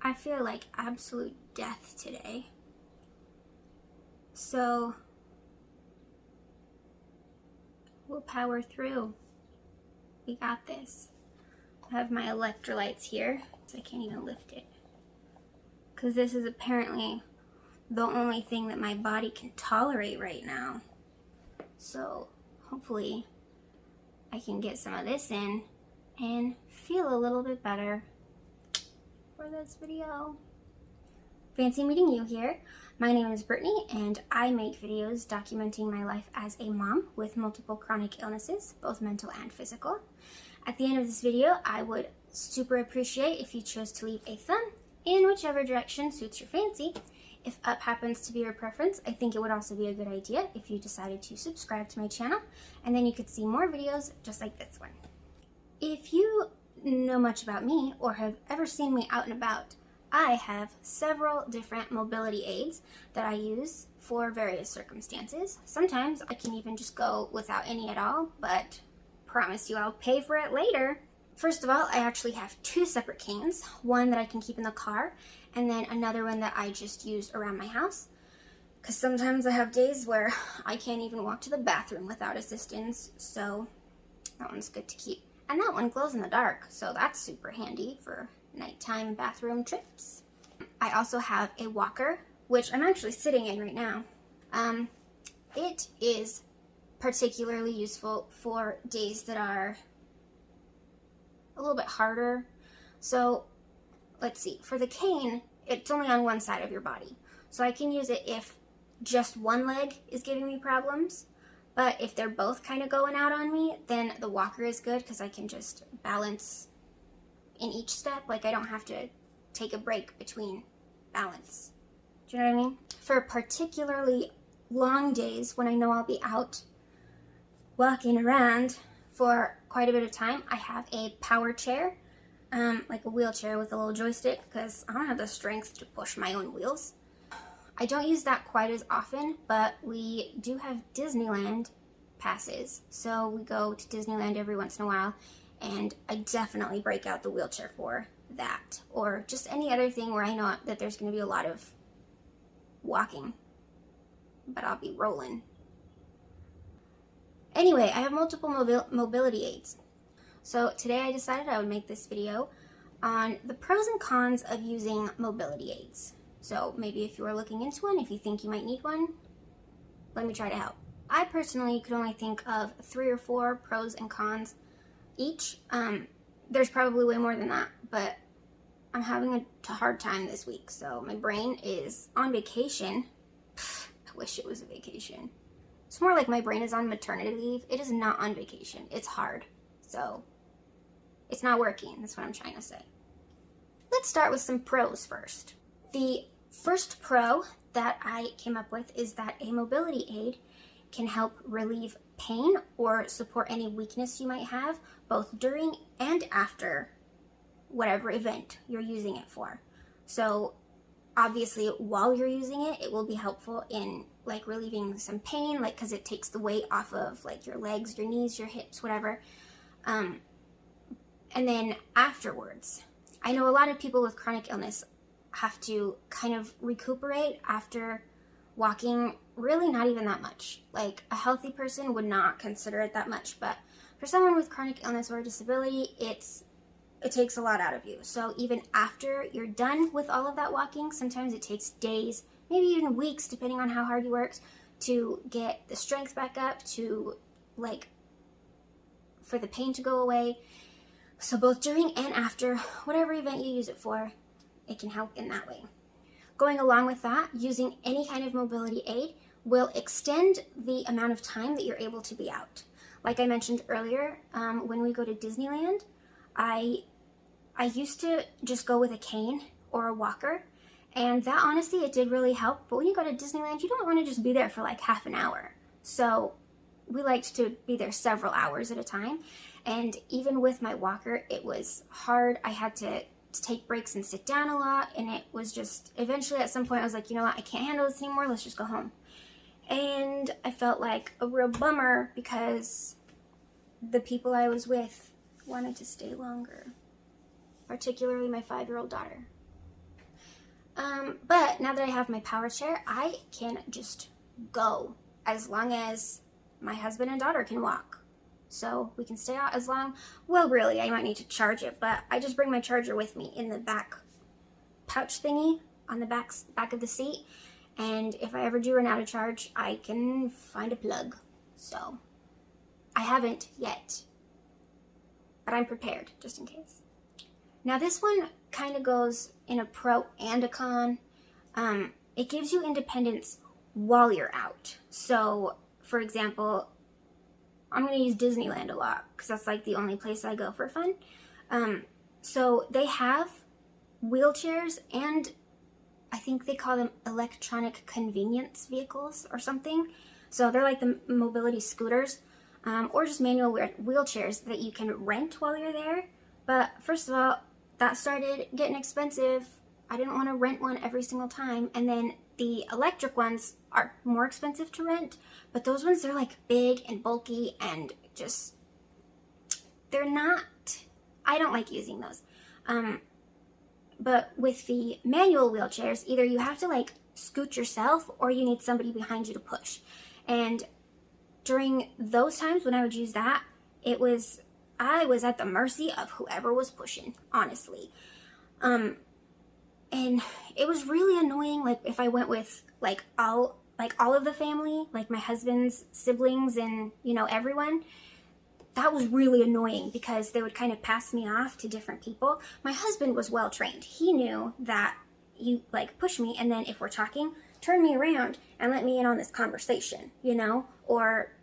I feel like absolute death today. So we'll power through. We got this. I have my electrolytes here, so I can't even lift it. Because this is apparently the only thing that my body can tolerate right now. So hopefully I can get some of this in and feel a little bit better for this video. Fancy meeting you here. My name is Brittany and I make videos documenting my life as a mom with multiple chronic illnesses, both mental and physical. At the end of this video, I would super appreciate if you chose to leave a thumb in whichever direction suits your fancy. If up happens to be your preference, I think it would also be a good idea if you decided to subscribe to my channel, and then you could see more videos just like this one. If you know much about me or have ever seen me out and about, I have several different mobility aids that I use for various circumstances. Sometimes I can even just go without any at all, but promise you I'll pay for it later. First of all, I actually have two separate canes, one that I can keep in the car, and then another one that I just use around my house. Because sometimes I have days where I can't even walk to the bathroom without assistance, so that one's good to keep. And that one glows in the dark, so that's super handy for nighttime bathroom trips. I also have a walker, which I'm actually sitting in right now. It is particularly useful for days that are a little bit harder. So let's see, for the cane, it's only on one side of your body. So I can use it if just one leg is giving me problems. But if they're both kind of going out on me, then the walker is good because I can just balance in each step. Like I don't have to take a break between balance. Do you know what I mean? For particularly long days when I know I'll be out walking around for quite a bit of time, I have a power chair, like a wheelchair with a little joystick, because I don't have the strength to push my own wheels. I don't use that quite as often, but we do have Disneyland passes, so we go to Disneyland every once in a while, and I definitely break out the wheelchair for that, or just any other thing where I know that there's going to be a lot of walking, but I'll be rolling. Anyway, I have multiple mobility aids. So today I decided I would make this video on the pros and cons of using mobility aids. So maybe if you are looking into one, if you think you might need one, let me try to help. I personally could only think of 3 or 4 pros and cons each. There's probably way more than that, but I'm having a hard time this week, so my brain is on vacation. I wish it was a vacation. It's more like my brain is on maternity leave. It is not on vacation. It's hard. So it's not working. That's what I'm trying to say. Let's start with some pros first. The first pro that I came up with is that a mobility aid can help relieve pain or support any weakness you might have, both during and after whatever event you're using it for. So obviously while you're using it, it will be helpful in like relieving some pain, like because it takes the weight off of like your legs, your knees, your hips, whatever. And then afterwards, I know a lot of people with chronic illness have to kind of recuperate after walking, really not even that much. Like a healthy person would not consider it that much, but for someone with chronic illness or disability, it takes a lot out of you. So even after you're done with all of that walking, sometimes it takes days, maybe even weeks, depending on how hard you worked, to get the strength back up, to like for the pain to go away. So both during and after whatever event you use it for, it can help in that way. Going along with that, using any kind of mobility aid will extend the amount of time that you're able to be out. Like I mentioned earlier, when we go to Disneyland, I used to just go with a cane or a walker, and that honestly, it did really help. But when you go to Disneyland, you don't want to just be there for like half an hour. So we liked to be there several hours at a time. And even with my walker, it was hard. I had to take breaks and sit down a lot. And it was just, eventually at some point I was like, you know what, I can't handle this anymore. Let's just go home. And I felt like a real bummer because the people I was with wanted to stay longer, particularly my 5-year-old daughter. But now that I have my power chair, I can just go as long as my husband and daughter can walk. So we can stay out as long. Well, really, I might need to charge it, but I just bring my charger with me in the back pouch thingy on the back of the seat. And if I ever do run out of charge, I can find a plug. So I haven't yet, but I'm prepared just in case. Now this one kind of goes in a pro and a con. It gives you independence while you're out. So, for example, I'm going to use Disneyland a lot because that's like the only place I go for fun. So they have wheelchairs, and I think they call them electronic convenience vehicles or something. So they're like the mobility scooters, or just manual wheelchairs that you can rent while you're there. But first of all, that started getting expensive. I didn't want to rent one every single time. And then the electric ones are more expensive to rent, but those ones, they're like big and bulky and just, they're not, I don't like using those. But with the manual wheelchairs, either you have to like scoot yourself or you need somebody behind you to push. And during those times when I would use that, I was at the mercy of whoever was pushing, honestly. And it was really annoying, like if I went with like all of the family, like my husband's siblings and, you know, everyone. That was really annoying because they would kind of pass me off to different people. My husband was well trained. He knew that you like push me, and then if we're talking, turn me around and let me in on this conversation, you know, or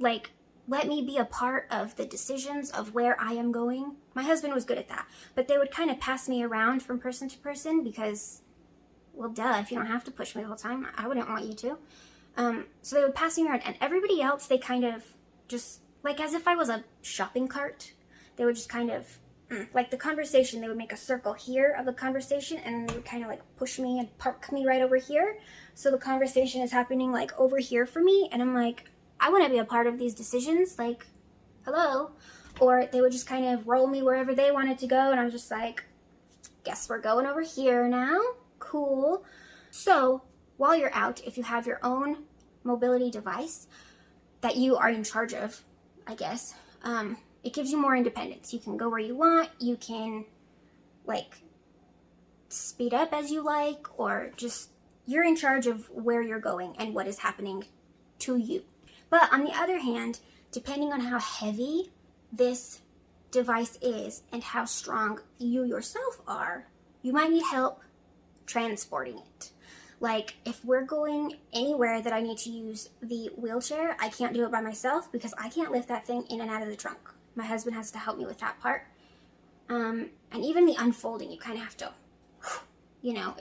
like let me be a part of the decisions of where I am going. My husband was good at that, but they would kind of pass me around from person to person because, well, duh, if you don't have to push me the whole time, I wouldn't want you to. So they would pass me around, and everybody else, they kind of just, like as if I was a shopping cart, they would just kind of, like the conversation, they would make a circle here of the conversation, and then they would kind of like push me and park me right over here. So the conversation is happening like over here for me, and I'm like, I want to be a part of these decisions, like, hello. Or they would just kind of roll me wherever they wanted to go, and I was just like, guess we're going over here now. Cool. So while you're out, if you have your own mobility device that you are in charge of, I guess, it gives you more independence. You can go where you want. You can like speed up as you like, or just you're in charge of where you're going and what is happening to you. But on the other hand, depending on how heavy this device is and how strong you yourself are, you might need help transporting it. Like if we're going anywhere that I need to use the wheelchair, I can't do it by myself because I can't lift that thing in and out of the trunk. My husband has to help me with that part. And even the unfolding, you kind of have to, you know,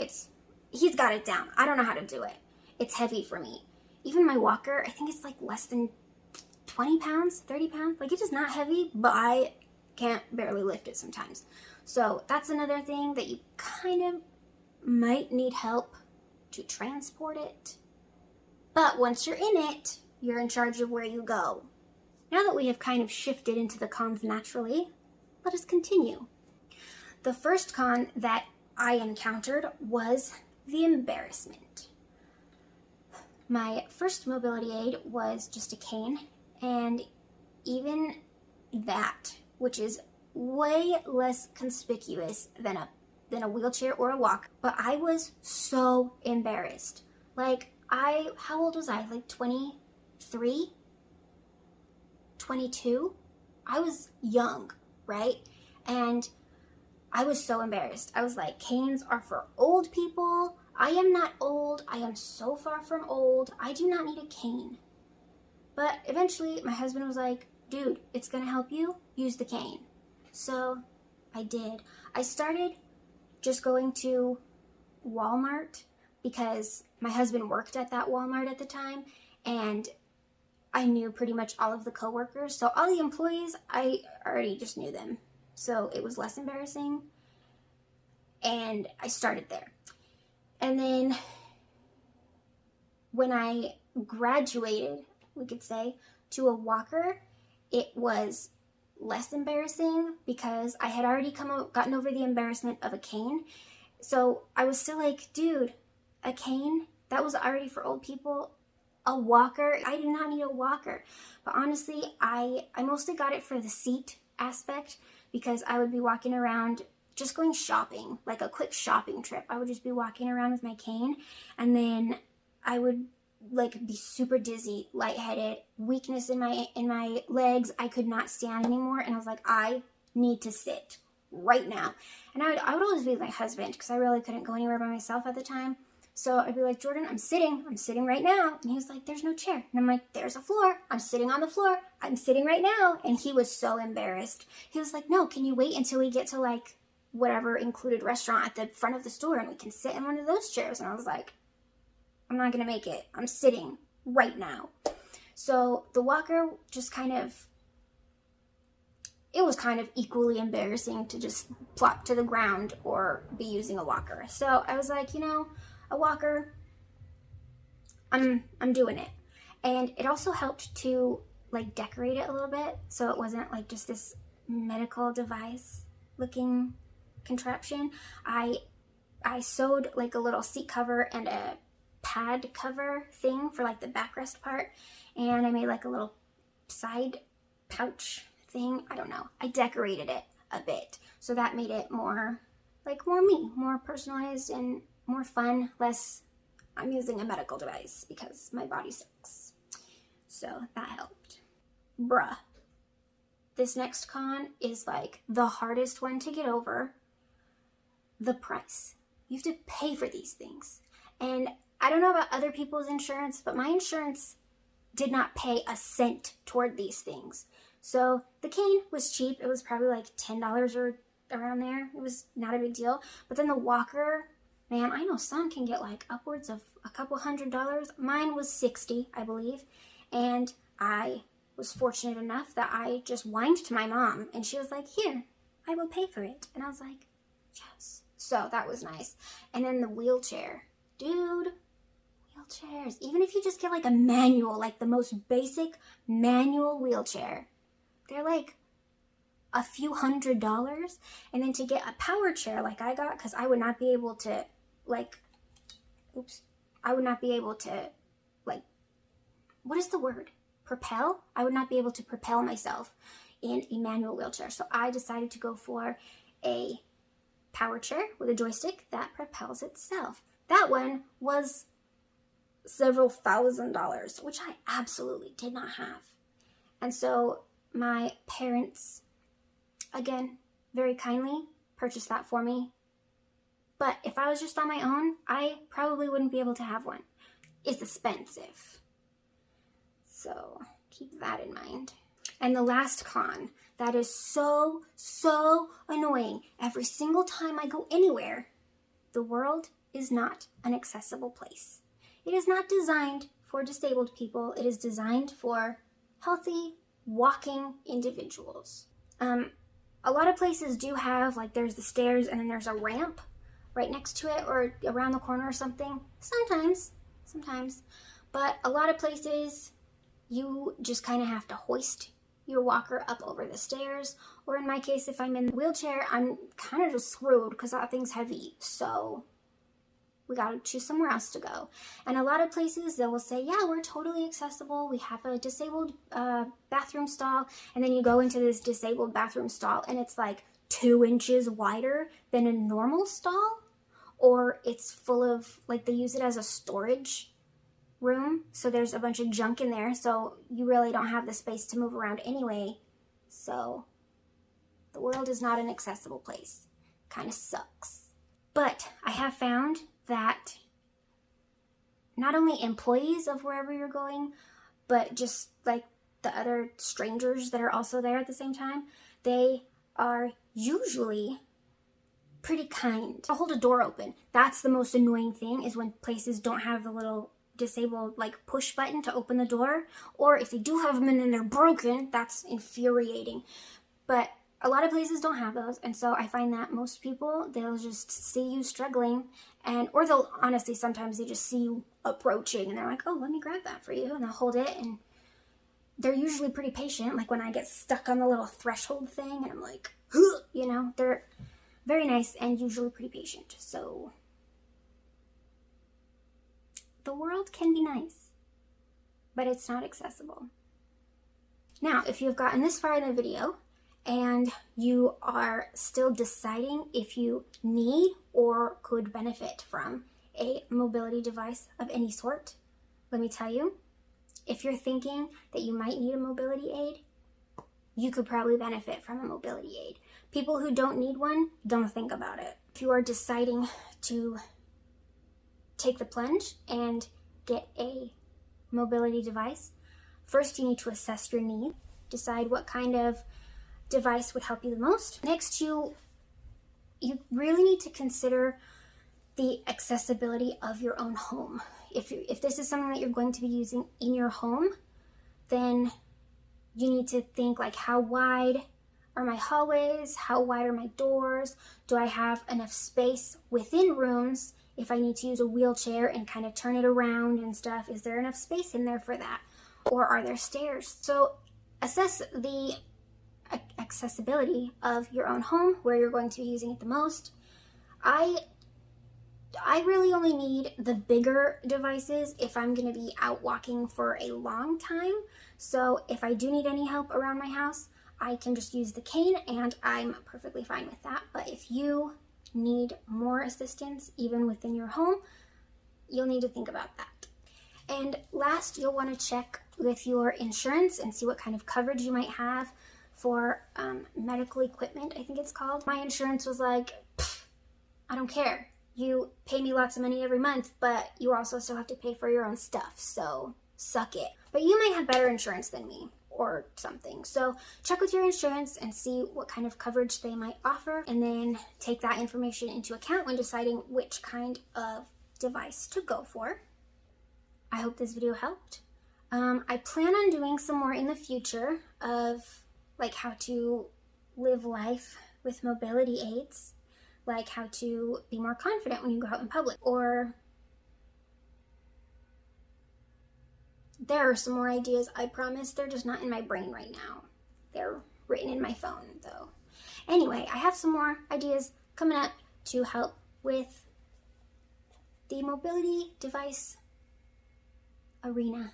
he's got it down. I don't know how to do it. It's heavy for me. Even my walker, I think it's like less than 20 pounds, 30 pounds. Like it is not heavy, but I can't barely lift it sometimes. So that's another thing that you kind of might need help to transport it. But once you're in it, you're in charge of where you go. Now that we have kind of shifted into the cons naturally, let us continue. The first con that I encountered was the embarrassment. My first mobility aid was just a cane, and even that, which is way less conspicuous than a wheelchair or a walker, but I was so embarrassed. Like how old was I? Like 23? 22? I was young, right? And I was so embarrassed. I was like, canes are for old people. I am not old. I am so far from old. I do not need a cane. But eventually my husband was like, dude, it's gonna help you. Use the cane. So I did. I started just going to Walmart because my husband worked at that Walmart at the time, and I knew pretty much all of the coworkers. So all the employees, I already just knew them. So it was less embarrassing. And I started there. And then when I graduated, we could say, to a walker, it was less embarrassing because I had already gotten over the embarrassment of a cane. So I was still like, dude, a cane? That was already for old people. A walker? I do not need a walker. But honestly, I mostly got it for the seat aspect, because I would be walking around just going shopping, like a quick shopping trip. I would just be walking around with my cane, and then I would like be super dizzy, lightheaded, weakness in my legs. I could not stand anymore, and I was like, I need to sit right now. And I would always be with my husband, because I really couldn't go anywhere by myself at the time. So I'd be like, Jordan, I'm sitting right now. And he was like, there's no chair. And I'm like, there's a floor. I'm sitting on the floor. I'm sitting right now. And he was so embarrassed. He was like, no, can you wait until we get to like whatever included restaurant at the front of the store and we can sit in one of those chairs? And I was like, I'm not going to make it. I'm sitting right now. So the walker just it was kind of equally embarrassing to just plop to the ground or be using a walker. So I was like, a walker, I'm doing it. And it also helped to like decorate it a little bit, so it wasn't like just this medical device looking contraption. I sewed like a little seat cover and a pad cover thing for like the backrest part, and I made like a little side pouch thing. I don't know. I decorated it a bit, so that made it more me, more personalized and more fun, less I'm using a medical device because my body sucks. So that helped. Bruh. This next con is like the hardest one to get over. The price. You have to pay for these things. And I don't know about other people's insurance, but my insurance did not pay a cent toward these things. So the cane was cheap. It was probably like $10 or around there. It was not a big deal. But then the walker, man, I know some can get like upwards of a couple $100. Mine was $60, I believe. And I was fortunate enough that I just whined to my mom, and she was like, here, I will pay for it. And I was like, yes. So that was nice. And then the wheelchair. Dude, wheelchairs. Even if you just get like a manual, like the most basic manual wheelchair, they're like a few $100s. And then to get a power chair like I got, because I would not be able to what is the word? Propel? I would not be able to propel myself in a manual wheelchair. So I decided to go for a power chair with a joystick that propels itself. That one was several $1,000s, which I absolutely did not have. And so my parents, again, very kindly purchased that for me. But if I was just on my own, I probably wouldn't be able to have one. It's expensive. So keep that in mind. And the last con that is so annoying. Every single time I go anywhere, the world is not an accessible place. It is not designed for disabled people. It is designed for healthy, walking individuals. A lot of places do have, like, there's the stairs and then there's a ramp right next to it or around the corner or something. Sometimes. But a lot of places, you just kind of have to hoist your walker up over the stairs. Or in my case, if I'm in the wheelchair, I'm kind of just screwed because that thing's heavy. So we got to choose somewhere else to go. And a lot of places, they will say, yeah, we're totally accessible. We have a disabled bathroom stall. And then you go into this disabled bathroom stall and it's like 2 inches wider than a normal stall. Or it's full of, like, they use it as a storage room. So there's a bunch of junk in there. So you really don't have the space to move around anyway. So the world is not an accessible place. Kind of sucks. But I have found that not only employees of wherever you're going, but just like the other strangers that are also there at the same time, they are usually pretty kind. I'll hold a door open. That's the most annoying thing, is when places don't have the little disabled like push button to open the door, or if they do have them and then they're broken, that's infuriating. But a lot of places don't have those, and so I find that most people, they'll just see you struggling, or they'll honestly, sometimes they just see you approaching and they're like, oh, let me grab that for you, and they'll hold it, and they're usually pretty patient. Like when I get stuck on the little threshold thing and I'm like, you know, they're very nice and usually pretty patient. So the world can be nice, but it's not accessible. Now, if you've gotten this far in the video and you are still deciding if you need or could benefit from a mobility device of any sort, let me tell you, if you're thinking that you might need a mobility aid, you could probably benefit from a mobility aid. People who don't need one, don't think about it. If you are deciding to take the plunge and get a mobility device, first you need to assess your need, decide what kind of device would help you the most. Next, you really need to consider the accessibility of your own home. If this is something that you're going to be using in your home, then you need to think like, how wide are my hallways? How wide are my doors? Do I have enough space within rooms if I need to use a wheelchair and kind of turn it around and stuff? Is there enough space in there for that? Or are there stairs? So assess the accessibility of your own home, where you're going to be using it the most. I really only need the bigger devices if I'm going to be out walking for a long time. So if I do need any help around my house, I can just use the cane and I'm perfectly fine with that. But if you need more assistance even within your home, you'll need to think about that. And last, you'll want to check with your insurance and see what kind of coverage you might have for medical equipment, I think it's called. My insurance was like, I don't care. You pay me lots of money every month, but you also still have to pay for your own stuff, so suck it. But you might have better insurance than me or something. So check with your insurance and see what kind of coverage they might offer, and then take that information into account when deciding which kind of device to go for. I hope this video helped. I plan on doing some more in the future of like how to live life with mobility aids, like how to be more confident when you go out in public, or there are some more ideas, I promise. They're just not in my brain right now. They're written in my phone though. Anyway, I have some more ideas coming up to help with the mobility device arena.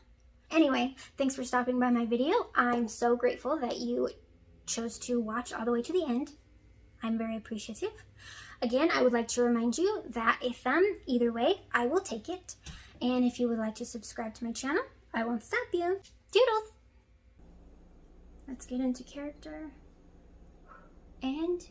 Anyway, thanks for stopping by my video. I'm so grateful that you chose to watch all the way to the end. I'm very appreciative. Again, I would like to remind you that a thumb, either way, I will take it. And if you would like to subscribe to my channel, I won't stop you. Doodles! Let's get into character. And